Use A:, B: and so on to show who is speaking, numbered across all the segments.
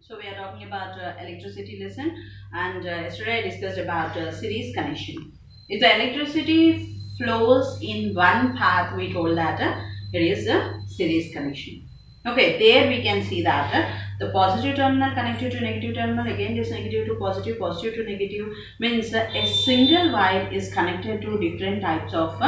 A: So we are talking about electricity lesson, and yesterday I discussed about series connection. If the electricity flows in one path, we told that it is a series connection. Okay, there we can see that the positive terminal connected to negative terminal, again this negative to positive, positive to negative, means a single wire is connected to different types of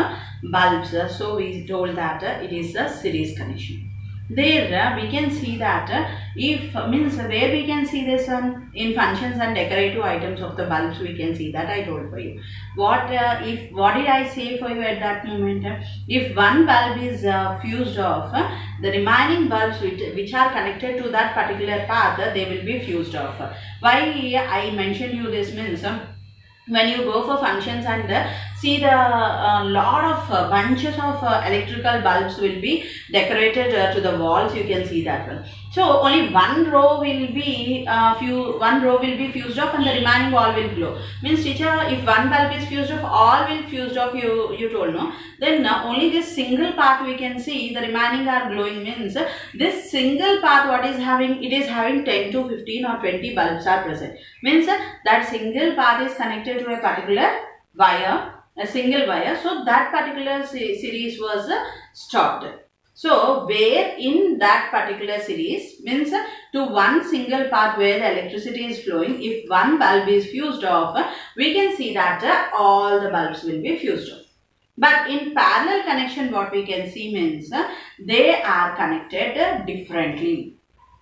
A: bulbs. So we told that it is a series connection. There we can see that if means where we can see this in functions and decorative items of the bulbs, we can see that I told for you. What did I say for you at that moment? If one bulb is fused off, the remaining bulbs which are connected to that particular path, they will be fused off. Why I mentioned you this means when you go for functions and see the lot of bunches of electrical bulbs will be decorated to the walls, you can see that one. So only one row will be fused off and the remaining all will glow. Means teacher, if one bulb is fused off, all will fused off, you told, no? Then only this single part we can see, the remaining are glowing. Means this single part what is having, it is having 10 to 15 or 20 bulbs are present. Means that single part is connected to a particular wire, a single wire. So that particular series was stopped. So where in that particular series, means to one single path where the electricity is flowing, if one bulb is fused off, we can see that all the bulbs will be fused off. But in parallel connection, what we can see means they are connected differently.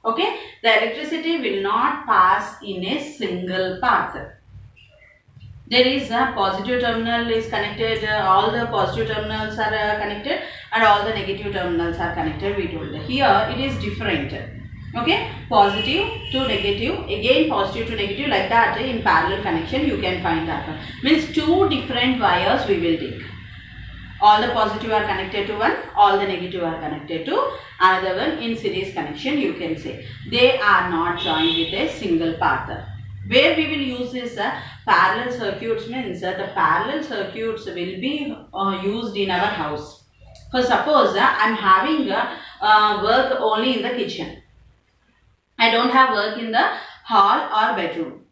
A: Okay, the electricity will not pass in a single path. There is a positive terminal is connected, all the positive terminals are connected and all the negative terminals are connected, we told. Here it is different. Okay, positive to negative, again positive to negative, like that in parallel connection you can find that one. Means two different wires we will take. All the positive are connected to one, all the negative are connected to another one. In series connection you can say they are not joined with a single path. Where we will use this parallel circuits, means the parallel circuits will be used in our house. For suppose I am having work only in the kitchen, I don't have work in the hall or bedroom.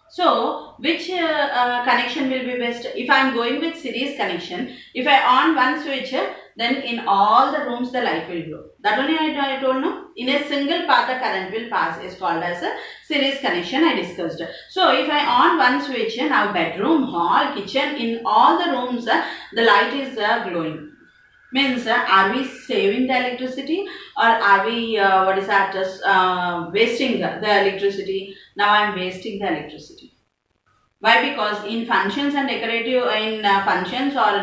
A: So which connection will be best? If I am going with series connection, if I on one switch, then in all the rooms the light will glow. That only I told, no? In a single path the current will pass, is called as a series connection, I discussed. So if I on one switch, now bedroom, hall, kitchen, in all the rooms the light is glowing. Means are we saving the electricity or are we wasting the electricity? Now I am wasting the electricity. Why? Because in functions and decorative, in functions or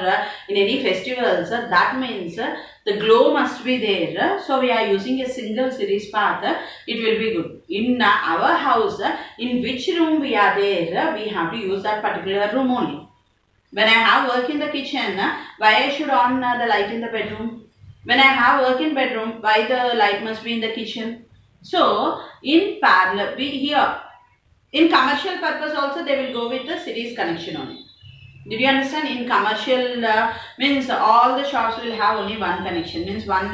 A: in any festivals, that means the glow must be there. So we are using a single series path, it will be good. In our house, in which room we are there, we have to use that particular room only. When I have work in the kitchen, why I should on the light in the bedroom? When I have work in bedroom, why the light must be in the kitchen? So in parallel, here in commercial purpose also they will go with the series connection only. Did you understand? In commercial means all the shops will have only one connection. Means one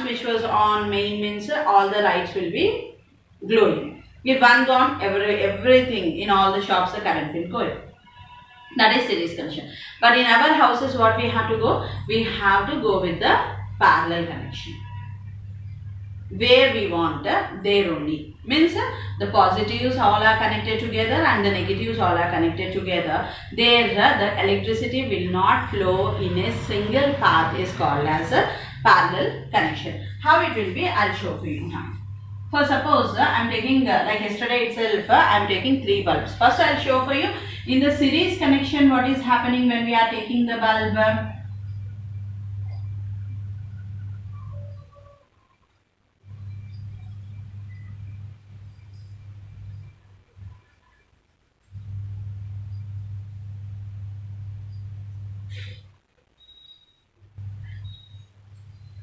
A: switch was on main, means all the lights will be glowing. If one gone, everything in all the shops the current will go. That is series connection. But in our houses what we have to go? We have to go with the parallel connection. Where we want, there only. Means the positives all are connected together and the negatives all are connected together. There the electricity will not flow in a single path, is called as a parallel connection. How it will be, I will show for you now. For suppose I am taking like yesterday itself, I am taking 3 bulbs. First I will show for you in the series connection what is happening when we are taking the bulb.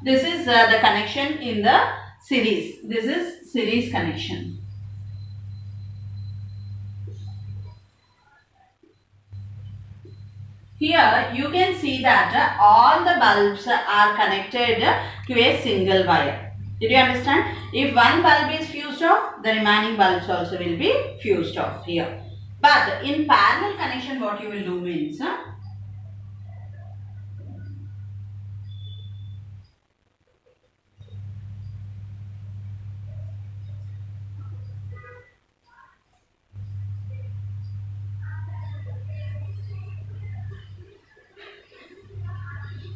A: This is the connection in the series. This is series connection. Here you can see that all the bulbs are connected to a single wire. Did you understand? If one bulb is fused off, the remaining bulbs also will be fused off here. But in parallel connection, what you will do means,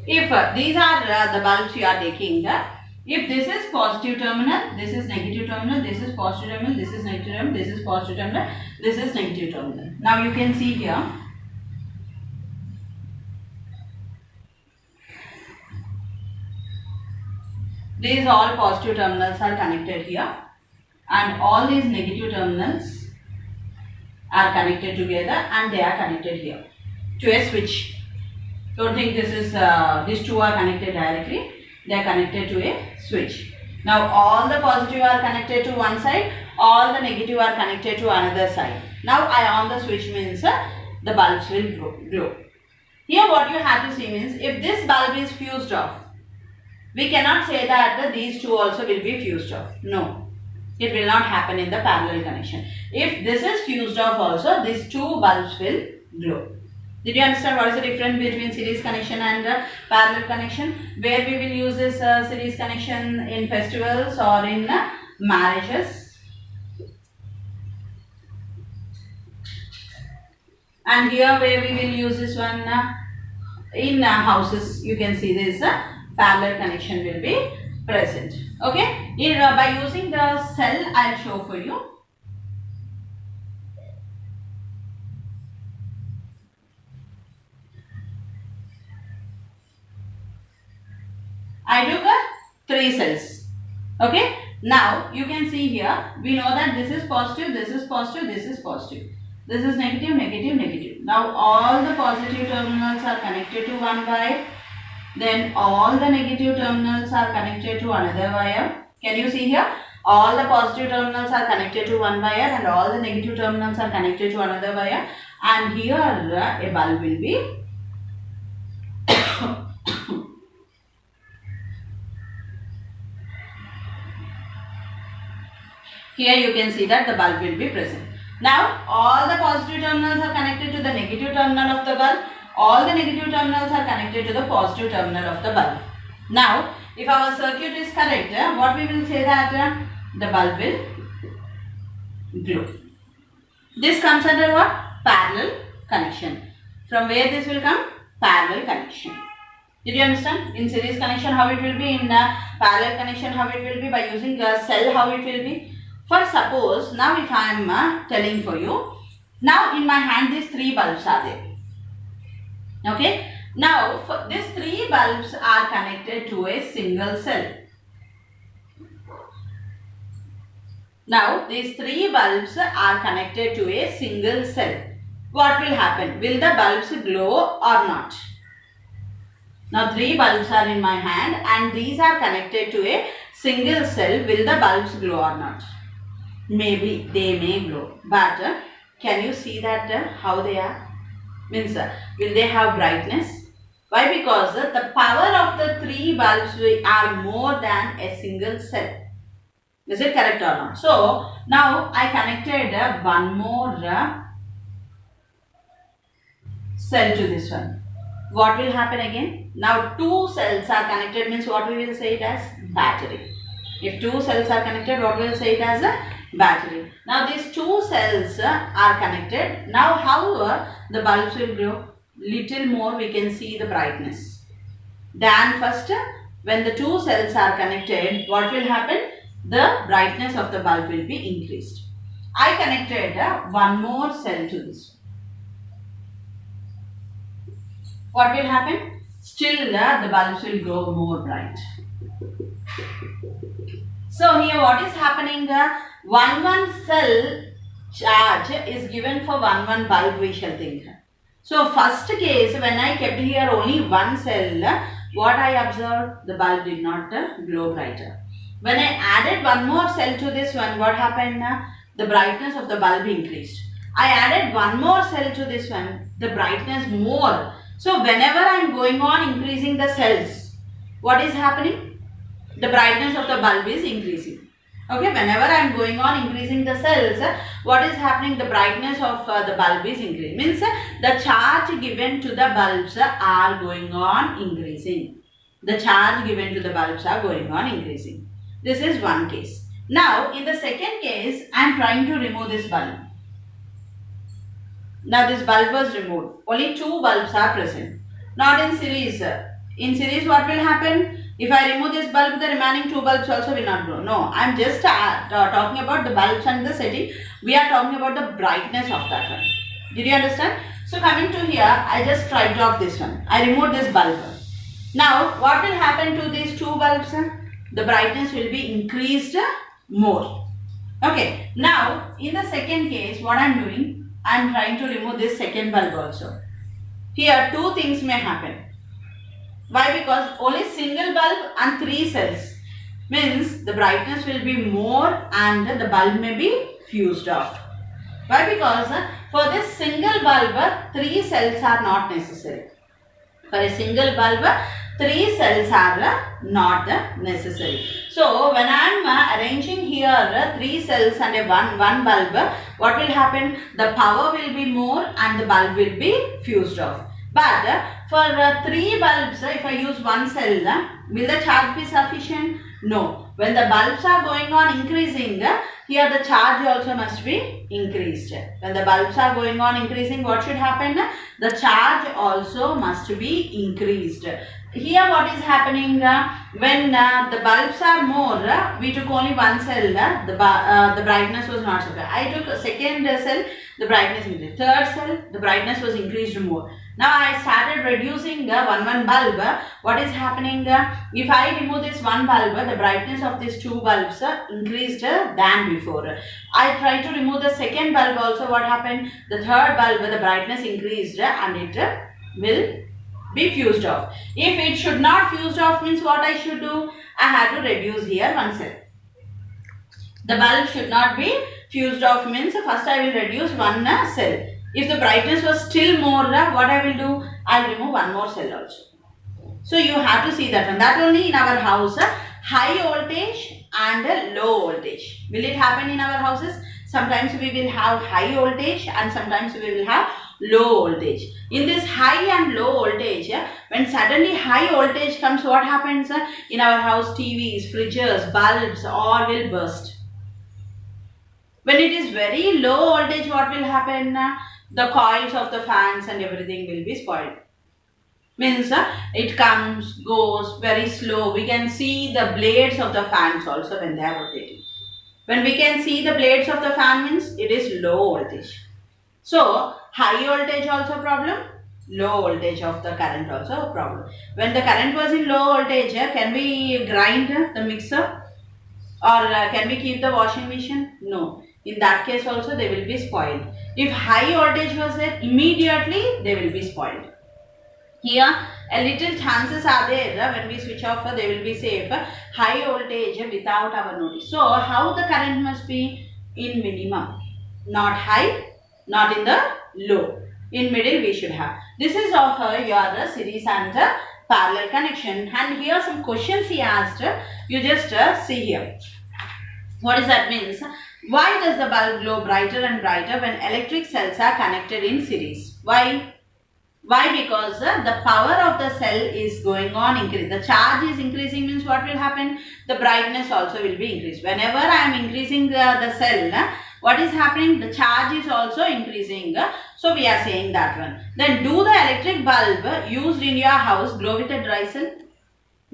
A: if these are the bulbs you are taking, if this is positive terminal, this is negative terminal, this is positive terminal, this is negative terminal, this is positive terminal, this is negative terminal. Now you can see here, these all positive terminals are connected here and all these negative terminals are connected together and they are connected here to a switch. Don't think this is these two are connected directly, they are connected to a switch. Now all the positive are connected to one side, all the negative are connected to another side. Now I on the switch means the bulbs will glow. Here what you have to see means, if this bulb is fused off, we cannot say that these two also will be fused off. No, it will not happen in the parallel connection. If this is fused off also, these two bulbs will glow. Did you understand what is the difference between series connection and parallel connection? Where we will use this series connection in festivals or in marriages. And here where we will use this one in houses, you can see this parallel connection will be present. Okay, here, by using the cell I will show for you. I took 3 cells. Okay, now you can see here, we know that this is positive, this is positive, this is positive. This is negative, negative, negative. Now all the positive terminals are connected to one wire. Then all the negative terminals are connected to another wire. Can you see here? All the positive terminals are connected to one wire and all the negative terminals are connected to another wire. And here a bulb will be here you can see that the bulb will be present. Now all the positive terminals are connected to the negative terminal of the bulb. All the negative terminals are connected to the positive terminal of the bulb. Now if our circuit is correct, what we will say that the bulb will glow. This comes under what? Parallel connection. From where this will come? Parallel connection. Did you understand? In series connection how it will be, in parallel connection how it will be, by using a cell how it will be. For suppose, now if I am telling for you, now in my hand these 3 bulbs are there. Okay. Now for these 3 bulbs are connected to a single cell. Now these 3 bulbs are connected to a single cell. What will happen? Will the bulbs glow or not? Now 3 bulbs are in my hand and these are connected to a single cell. Will the bulbs glow or not? Maybe they may glow, but can you see that how they are? Means will they have brightness? Why? Because the power of the 3 bulbs are more than a single cell. Is it correct or not? So now I connected one more cell to this one. What will happen again? Now 2 cells are connected, means what we will say it as? Battery. If 2 cells are connected, what we will say it as? A battery. Now these 2 cells are connected. Now how the bulbs will glow? Little more we can see the brightness. Then first when the 2 cells are connected, what will happen? The brightness of the bulb will be increased. I connected one more cell to this. What will happen? Still the bulbs will grow more bright. So here what is happening? 1 cell charge is given for 1 bulb, we shall think. So first case, when I kept here only 1 cell, what I observed? The bulb did not glow brighter. When I added 1 more cell to this one, what happened? The brightness of the bulb increased. I added 1 more cell to this one, the brightness more. So whenever I am going on increasing the cells, what is happening? the brightness of the bulb is increasing. Okay, whenever I am going on increasing the cells, what is happening? The brightness of the bulb is increasing. Means the charge given to the bulbs are going on increasing. The charge given to the bulbs are going on increasing. This is one case. Now, in the second case, I am trying to remove this bulb. Now, this bulb was removed. Only two bulbs are present. Not in series. In series, what will happen? If I remove this bulb, the remaining two bulbs also will not grow. No, I am just talking about the bulbs and the setting. We are talking about the brightness of that one. Did you understand? So, coming to here, I just striped off this one. I removed this bulb. Now, what will happen to these two bulbs? The brightness will be increased more. Okay. Now, in the second case, what I am doing? I am trying to remove this second bulb also. Here, two things may happen. Why? Because only single bulb and three cells. Means the brightness will be more and the bulb may be fused off. Why? Because for this single bulb, three cells are not necessary. For a single bulb, three cells are not necessary. So, when I am arranging here three cells and a one bulb, what will happen? The power will be more and the bulb will be fused off. But for three bulbs, if I use one cell, will the charge be sufficient? No. When the bulbs are going on increasing, here the charge also must be increased. When the bulbs are going on increasing, what should happen? The charge also must be increased. Here what is happening? When the bulbs are more, we took only one cell, the brightness was not sufficient. I took a second cell, the brightness increased. Third cell, the brightness was increased more. Now I started reducing one bulb. What is happening? If I remove this one bulb, the brightness of these two bulbs increased than before. I tried to remove the second bulb also. What happened? The third bulb, the brightness increased and it will be fused off. If it should not fused off, means what I should do? I have to reduce here one cell. The bulb should not be fused off, means first I will reduce one cell. If the brightness was still more, what I will do? I will remove one more cell also. So you have to see that one. That only in our house, high voltage and low voltage. Will it happen in our houses? Sometimes we will have high voltage and sometimes we will have low voltage. In this high and low voltage, when suddenly high voltage comes, what happens? In our house, TVs, fridges, bulbs, all will burst. When it is very low voltage, what will happen? The coils of the fans and everything will be spoiled. Means it comes, goes very slow. We can see the blades of the fans also when they are rotating. When we can see the blades of the fan, means it is low voltage. So, high voltage also problem, low voltage of the current also a problem. When the current was in low voltage, can we grind the mixer? Or can we keep the washing machine? No. In that case also they will be spoiled. If high voltage was there, immediately they will be spoiled. Here a little chances are there when we switch off, they will be safe. High voltage without our notice. So how the current must be? In minimum. Not high, not in the low. In middle we should have. This is of your series and parallel connection. And here some questions he asked. You just see here. What does that mean? Why does the bulb glow brighter and brighter when electric cells are connected in series? Why? Why? Because the power of the cell is going on increase. The charge is increasing, means what will happen? The brightness also will be increased. Whenever I am increasing the cell, what is happening? The charge is also increasing. So we are saying that one. Then do the electric bulb used in your house glow with a dry cell?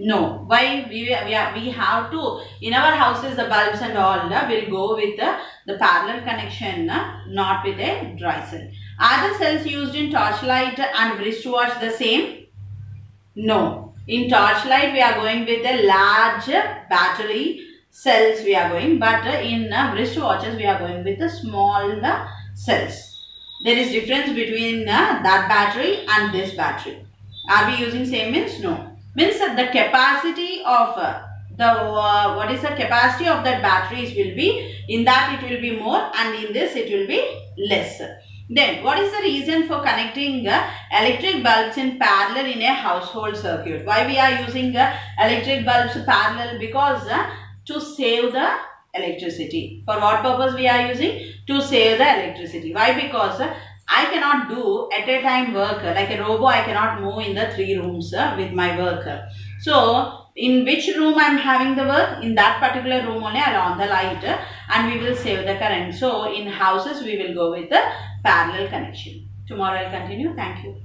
A: No. Why? We have to, in our houses the bulbs and all will go with the parallel connection, not with a dry cell. Are the cells used in torchlight and wristwatch the same? No. In torchlight we are going with a large battery cells we are going, but in wristwatches we are going with the small cells. There is difference between that battery and this battery. Are we using same? Means no. Means the capacity of what is the capacity of that batteries will be, in that it will be more and in this it will be less. Then, what is the reason for connecting electric bulbs in parallel in a household circuit? Why we are using electric bulbs parallel? Because to save the electricity. For what purpose we are using? To save the electricity. Why? Because I cannot do at a time work like a robot. I cannot move in the 3 rooms with my work. So, in which room I am having the work? In that particular room only I will on the light and we will save the current. So, in houses we will go with the parallel connection. Tomorrow I will continue. Thank you.